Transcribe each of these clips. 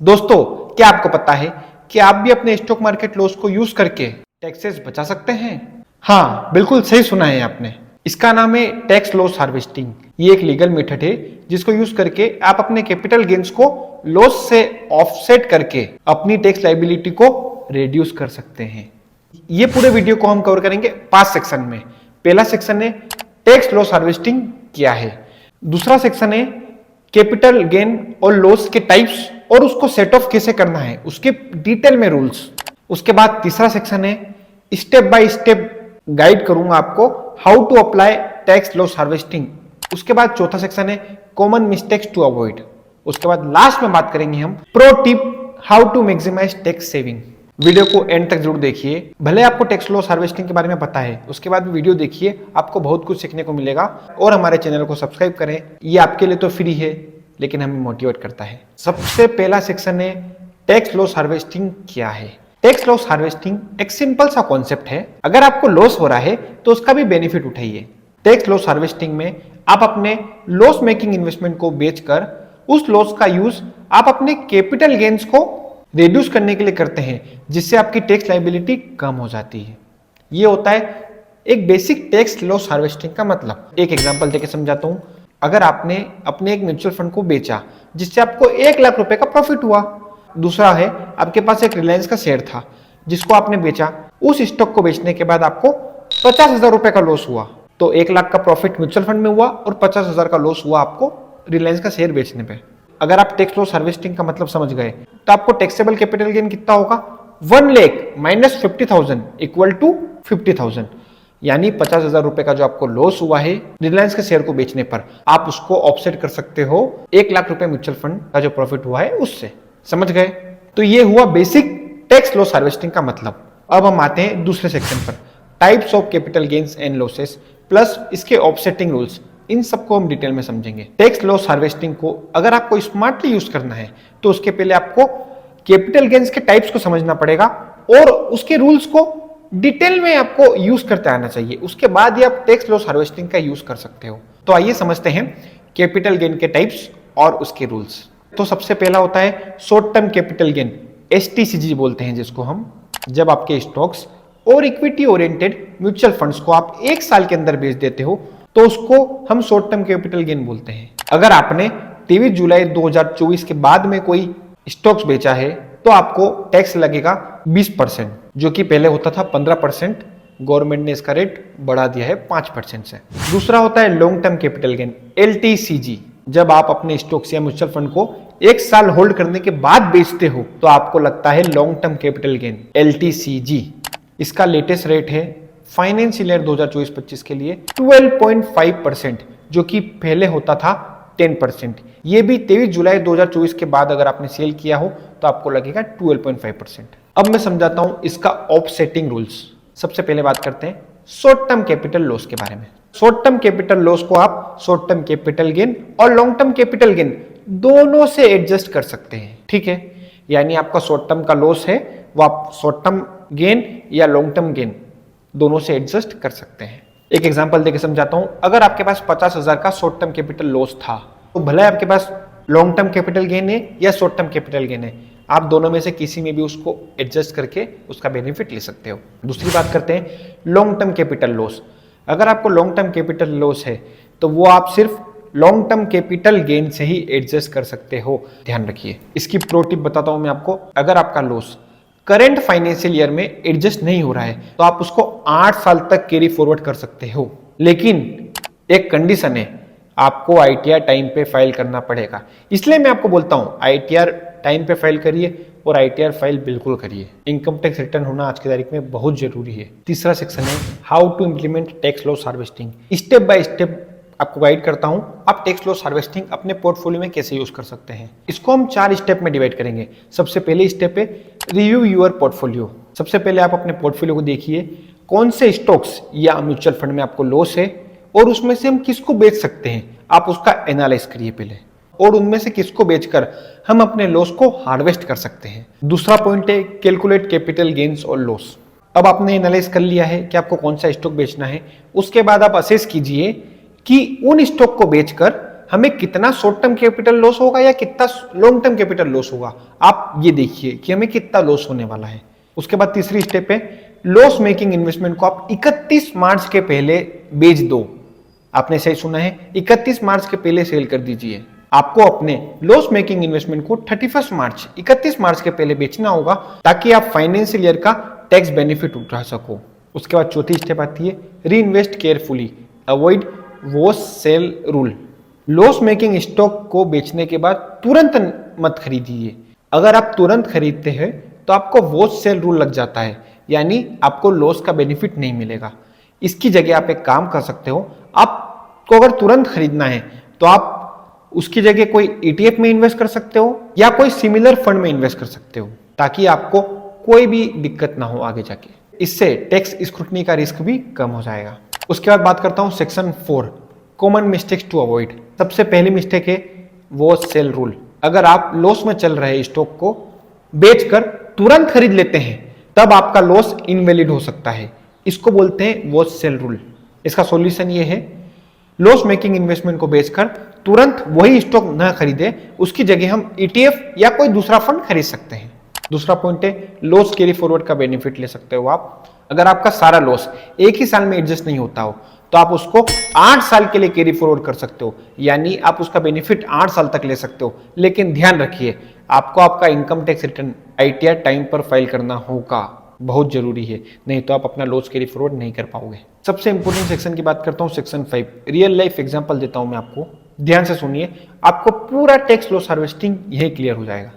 दोस्तों, क्या आपको पता है कि आप भी अपने स्टॉक मार्केट लॉस को यूज करके टैक्सेस बचा सकते हैं? हाँ, बिल्कुल सही सुना है आपने। इसका नाम है टैक्स लॉस हार्वेस्टिंग। ये एक लीगल मेथड है जिसको यूज करके आप अपने कैपिटल गेन्स को लॉस से ऑफसेट करके अपनी टैक्स लायबिलिटी को रिड्यूस कर सकते हैं। ये पूरे वीडियो को हम कवर करेंगे 5 सेक्शन में। पहला सेक्शन है टैक्स लॉस हार्वेस्टिंग क्या है, दूसरा सेक्शन है कैपिटल गेन और लॉस के टाइप्स और उसको सेट ऑफ कैसे करना है उसके डिटेल में रूल्स। उसके बाद तीसरा सेक्शन है स्टेप बाय स्टेप गाइड करूंगा आपको how to apply tax loss harvesting. उसके बाद चौथा सेक्शन है कॉमन मिस्टेक्स टू अवॉइड। उसके बाद लास्ट में बात करेंगे हम pro tip how to maximise tax saving. Video को एंड तक जरूर देखिए। भले आपको टैक्स लॉस हार्वेस्टिंग के बारे में पता है, उसके बाद भी वीडियो देखिए, आपको बहुत कुछ सीखने को मिलेगा। और हमारे चैनल को सब्सक्राइब करें, ये आपके लिए तो फ्री है लेकिन हमें मोटिवेट करता है। सबसे पहला सेक्शन है टैक्स लॉस हार्वेस्टिंग क्या है। टैक्स लॉस हार्वेस्टिंग एक सिंपल सा कॉन्सेप्ट है। अगर आपको लॉस हो रहा है तो उसका भी बेनिफिट उठाइए। टैक्स लॉस हार्वेस्टिंग में आप अपने लॉस मेकिंग इन्वेस्टमेंट को बेचकर उस लॉस का यूज आप अपने कैपिटल गेन्स को रिड्यूस करने के लिए करते हैं, जिससे आपकी टैक्स लायबिलिटी कम हो जाती है। ये होता है एक बेसिक टैक्स लॉस हार्वेस्टिंग का मतलब। एक एग्जांपल देके समझाता हूं। अगर आपने अपने एक म्यूचुअल फंड को बेचा जिससे आपको 1 लाख रुपए का प्रॉफिट हुआ, दूसरा है आपके पास एक रिलायंस का शेयर था जिसको आपने बेचा, उस स्टॉक को बेचने के बाद आपको 50,000 रुपए का लॉस हुआ, तो 1 लाख का प्रॉफिट म्यूचुअल फंड में हुआ और 50,000 का लॉस हुआ आपको रिलायंस का शेयर बेचने पे। अगर आप टैक्स लॉस हार्वेस्टिंग का मतलब समझ गए तो आपको टैक्सेबल कैपिटल गेन कितना होगा, 1 लाख माइनस 50,000 इक्वल टू 50,000। यानी 50,000 रुपए का जो आपको लॉस हुआ है रिलायंस के शेयर को बेचने पर, आप उसको ऑफसेट कर सकते हो 1 लाख रुपए म्यूचुअल फंड का जो प्रॉफिट हुआ है उससे। समझ गए? तो ये हुआ बेसिक टैक्स लॉस हार्वेस्टिंग का मतलब। अब हम आते हैं दूसरे सेक्शन पर, types of capital gains and losses plus इसके ऑफसेटिंग रूल्स। इन सबको हम डिटेल में समझेंगे। टैक्स लॉस हार्वेस्टिंग को अगर आपको स्मार्टली यूज करना है तो उसके पहले आपको कैपिटल गेन्स के टाइप्स को समझना पड़ेगा और उसके रूल्स को डिटेल में आपको यूज करते आना चाहिए। उसके बाद ही आप टैक्स लॉस हार्वेस्टिंग का यूज कर सकते हो। तो आइए समझते हैं कैपिटल गेन के टाइप्स और उसके रूल्स। तो सबसे पहला होता है short term capital gain, STCG बोलते हैं जिसको हम। जब आपके स्टॉक्स और इक्विटी ओरिएंटेड म्यूचुअल फंड्स को आप 1 साल के अंदर बेच देते हो तो उसको हम शॉर्ट टर्म कैपिटल गेन बोलते हैं। अगर आपने 23 जुलाई 2024 के बाद में कोई स्टॉक्स बेचा है तो आपको टैक्स लगेगा 20%, जो कि पहले होता था 15%। गवर्नमेंट ने इसका रेट बढ़ा दिया है 5% से। दूसरा होता है long term capital gain, LTCG। जब आप अपने स्टॉक्स या म्यूचुअल फंड को 1 साल होल्ड करने के बाद बेचते हो तो आपको लगता है long term capital gain, LTCG। इसका लेटेस्ट रेट है फाइनेंशियल ईयर 2024-25 के लिए 12.5%, जो कि पहले होता था 10%। ये भी 23 जुलाई 2024 के बाद अगर आपने सेल किया हो तो आपको लगेगा 12.5%। अब मैं समझाता हूं इसका ऑफसेटिंग रूल्स। सबसे पहले बात करते हैं शॉर्ट टर्म कैपिटल लॉस के बारे में। शॉर्ट टर्म कैपिटल लॉस को आप शॉर्ट टर्म कैपिटल गेन और लॉन्ग टर्म कैपिटल गेन दोनों से एडजस्ट कर सकते हैं। ठीक है, यानी आपका शॉर्ट टर्म का लॉस है वो आप शॉर्ट टर्म गेन या लॉन्ग टर्म गेन दोनों से एडजस्ट कर सकते हैं। एक एग्जांपल देके समझाता हूं। अगर आपके पास 50,000 का शॉर्ट टर्म कैपिटल लॉस था तो भले आपके पास लॉन्ग टर्म कैपिटल गेन है या शॉर्ट टर्म कैपिटल गेन है, आप दोनों में से किसी में भी उसको एडजस्ट करके उसका बेनिफिट ले सकते हो। दूसरी बात करते हैं लॉन्ग टर्म कैपिटल लॉस। अगर आपको लॉन्ग टर्म कैपिटल लॉस है तो वो आप सिर्फ लॉन्ग टर्म कैपिटल गेन से ही एडजस्ट कर सकते हो। ध्यान रखिए, इसकी प्रो टिप बताता हूं मैं आपको। अगर आपका लॉस करंट फाइनेंशियल ईयर में एडजस्ट नहीं हो रहा है तो आप उसको 8 साल तक कैरी फॉरवर्ड कर सकते हो, लेकिन एक कंडीशन है, आपको ITR टाइम पे फाइल करना पड़ेगा। इसलिए मैं आपको बोलता हूं ITR टाइम पे फाइल करिए और ITR फाइल बिल्कुल करिए। इनकम टैक्स रिटर्न होना आज की तारीख में बहुत जरूरी है। तीसरा सेक्शन है how to implement tax loss harvesting. Step by step आपको गाइड करता हूं आप टैक्स लॉस हार्वेस्टिंग अपने पोर्टफोलियो में कैसे यूज कर सकते हैं। इसको हम 4 स्टेप में डिवाइड करेंगे। सबसे पहले स्टेप है रिव्यू योर पोर्टफोलियो। सबसे पहले आप अपने पोर्टफोलियो को देखिए कौन से स्टॉक्स या म्यूचुअल फंड में आपको लॉस है और उसमें से हम किसको बेच सकते हैं, आप उसका एनालाइज करिए पहले, और उनमें से किसको बेचकर हम अपने लॉस को हार्वेस्ट कर सकते हैं। दूसरा पॉइंट है कैलकुलेट कैपिटल गेन्स और लॉस। अब आपने एनालाइज कर लिया है कि आपको कौन सा स्टॉक बेचना है, उसके बाद आप असेस कीजिए कि उन स्टॉक को बेचकर हमें कितना शॉर्ट टर्म कैपिटल लॉस होगा या कितना लॉन्ग टर्म कैपिटल लॉस होगा, आप ये देखिए कि हमें कितना लॉस होने वाला है। उसके बाद तीसरी स्टेप है, लॉस मेकिंग इन्वेस्टमेंट को आप 31 मार्च के पहले बेच दो। आपने सही सुना है, 31 मार्च के पहले सेल कर दीजिए। आपको अपने लॉस मेकिंग इन्वेस्टमेंट को 31 मार्च के पहले बेचना होगा ताकि आप फाइनेंशियल ईयर का टैक्स बेनिफिट उठा सको। उसके बाद चौथी स्टेप आती है, reinvest carefully, avoid wash sale rule. Loss making stock को बेचने के बाद तुरंत मत खरीदिए। अगर आप तुरंत खरीदते हैं तो आपको वॉच सेल रूल लग जाता है, यानी आपको लॉस का बेनिफिट नहीं मिलेगा। इसकी जगह आप एक काम कर सकते हो, आपको अगर तुरंत खरीदना है तो आप उसकी जगह कोई ETF में इन्वेस्ट कर सकते हो या कोई सिमिलर फंड में इन्वेस्ट कर सकते हो, ताकि आपको कोई भी दिक्कत ना हो आगे जाके। इससे टैक्स स्क्रूटनी का रिस्क भी कम हो जाएगा। उसके बाद बात करता हूं section 4, common mistakes to avoid. सबसे पहली मिस्टेक है वॉच सेल रूल। अगर आप लॉस में चल रहे स्टॉक को बेचकर तुरंत खरीद लेते हैं तब आपका लॉस इनवैलिड हो सकता है। इसको बोलते हैं वॉच सेल रूल। इसका सॉल्यूशन ये है, लॉस मेकिंग इन्वेस्टमेंट को बेचकर तुरंत वही स्टॉक न खरीदे, उसकी जगह हम ETF या कोई दूसरा फंड खरीद सकते हैं। दूसरा पॉइंट है, लॉस कैरी फॉरवर्ड का बेनिफिट ले सकते हो आप। अगर आपका सारा लॉस एक ही साल में एडजस्ट नहीं होता हो तो आप उसको 8 साल के लिए कैरी फॉरवर्ड कर सकते हो, यानी आप उसका बेनिफिट 8 साल तक ले सकते हो। लेकिन ध्यान रखिए, आपको आपका income tax return ITR time पर फाइल करना होगा, बहुत जरूरी है, नहीं तो आप अपना लॉस कैरी फॉरवर्ड नहीं कर पाओगे। सबसे इंपॉर्टेंट सेक्शन की बात करता हूँ, सेक्शन 5, रियल लाइफ एग्जांपल देता हूं मैं आपको, ध्यान से सुनिए, आपको पूरा टैक्स लॉस हार्वेस्टिंग यही क्लियर हो जाएगा।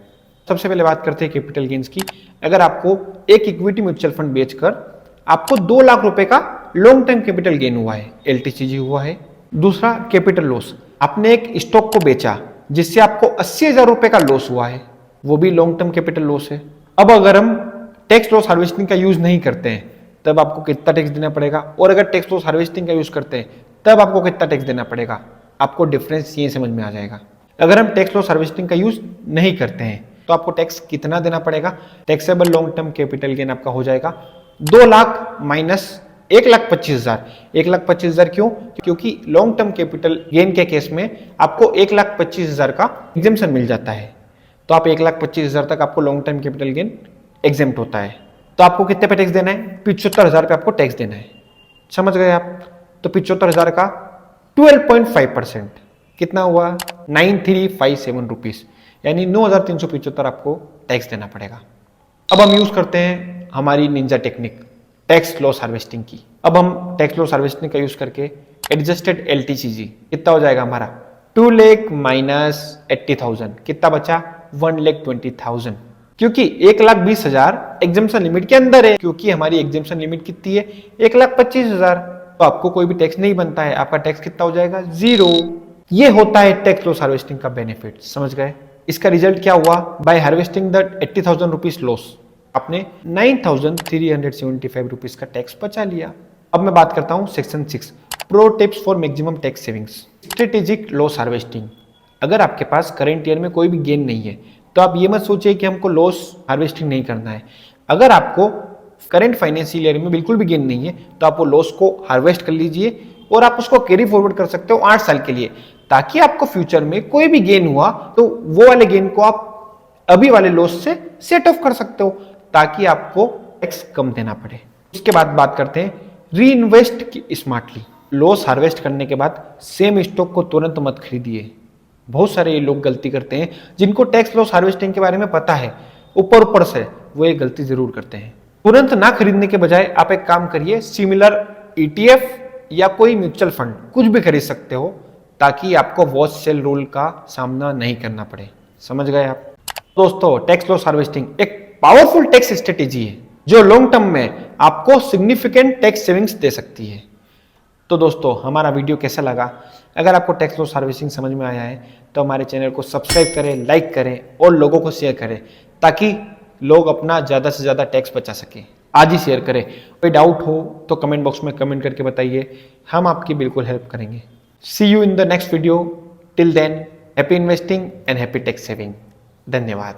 सबसे पहले बात करते हैं कैपिटल गेन्स की। अगर आपको एक इक्विटी म्यूचुअल फंड बेचकर आपको 2 लाख रुपए का लॉन्ग टर्म कैपिटल गेन हुआ है, LTCG हुआ है। दूसरा कैपिटल लॉस, आपने एक स्टॉक को बेचा जिससे आपको 80,000 रुपए का लॉस हुआ है, वो भी लॉन्ग टर्म कैपिटल लॉस है। अब अगर हम टैक्स लॉस हार्वेस्टिंग का यूज नहीं करते हैं तब आपको कितना टैक्स देना पड़ेगा, और अगर टैक्स लॉस हार्वेस्टिंग का यूज करते हैं तब आपको कितना टैक्स देना पड़ेगा, आपको डिफरेंस ये समझ में आ जाएगा। अगर हम टैक्स लॉस हार्वेस्टिंग का यूज नहीं करते हैं तो आपको टैक्स कितना देना पड़ेगा, taxable long term capital gain आपका हो जाएगा 2 लाख माइनस 1,25,000। 1,25,000 क्यों? क्योंकि लॉन्ग टर्म कैपिटल गेन के केस में आपको 1,25,000 का एग्जेम्पशन मिल जाता है, तो आप 1,25,000 तक आपको long term capital gain exempt होता है। तो आपको कितने पे टैक्स देना है? 75,000 पे आपको टैक्स देना है। समझ गए आप? तो 75,000 का 12.5% कितना हुआ? 9357 रुपीज, यानी 9,375 आपको टैक्स देना पड़ेगा। अब हम यूज करते हैं हमारी Ninja technique tax loss harvesting की। अब हम टैक्स लॉस हार्वेस्टिंग का यूज करके एडजस्टेड LTCG कितना हो जाएगा हमारा? 2 लाख माइनस 80,000, कितना बचा? 1,20,000, क्योंकि 1,20,000 एग्जेम्पशन लिमिट के अंदर है। क्योंकि हमारी एग्जेम्पशन लिमिट कितनी है? 1,25,000, तो आपको कोई भी टैक्स नहीं बनता है, आपका टैक्स कितना हो जाएगा? 0। ये होता है टैक्स लॉस हार्वेस्टिंग का बेनिफिट। समझ गए? इसका रिजल्ट क्या हुआ? By harvesting the 80,000 rupees loss आपने 9,375 रुपीज का टैक्स बचा लिया। अब मैं बात करता हूं section 6, pro tips for maximum tax savings, strategic loss harvesting. अगर आपके पास करंट ईयर में कोई भी गेन नहीं है तो आप ये मत सोचिए कि हमको लॉस हार्वेस्टिंग नहीं करना है। अगर आपको करंट फाइनेंशियल ईयर में बिल्कुल भी गेन नहीं है तो आप वो लॉस को हार्वेस्ट कर लीजिए और आप उसको कैरी फॉरवर्ड कर सकते हो 8 साल के लिए, ताकि आपको फ्यूचर में कोई भी गेन हुआ तो वो वाले गेन को आप अभी वाले लॉस से सेट ऑफ कर सकते हो, ताकि आपको टैक्स कम देना पड़े। उसके बाद बात करते हैं री इन्वेस्ट स्मार्टली। लॉस हार्वेस्ट करने के बाद सेम स्टॉक को तुरंत मत खरीदिए। बहुत सारे लोग गलती करते हैं जिनको टैक्स लॉस हार्वेस्टिंग के बारे में पता है, ऊपर से वो ये गलती जरूर करते हैं। तुरंत ना खरीदने के बजाय आप एक काम करिए, सिमिलर ETF या कोई म्यूचुअल फंड कुछ भी खरीद सकते हो, ताकि आपको वॉच सेल रूल का सामना नहीं करना पड़े। समझ गए आप? दोस्तों, टैक्स लॉस हार्वेस्टिंग एक पावरफुल टैक्स स्ट्रेटेजी है जो लॉन्ग टर्म में आपको सिग्निफिकेंट टैक्स सेविंग्स दे सकती है। तो दोस्तों, हमारा वीडियो कैसा लगा? अगर आपको टैक्स लॉस हार्वेस्टिंग समझ में आया है तो हमारे चैनल को सब्सक्राइब करें, लाइक करें और लोगों को शेयर करें, ताकि लोग अपना ज़्यादा से ज़्यादा टैक्स बचा सकें। आज ही शेयर करें। कोई डाउट हो तो कमेंट बॉक्स में कमेंट करके बताइए, हम आपकी बिल्कुल हेल्प करेंगे। See you in the next video. Till then, happy investing and happy tax saving. धन्यवाद।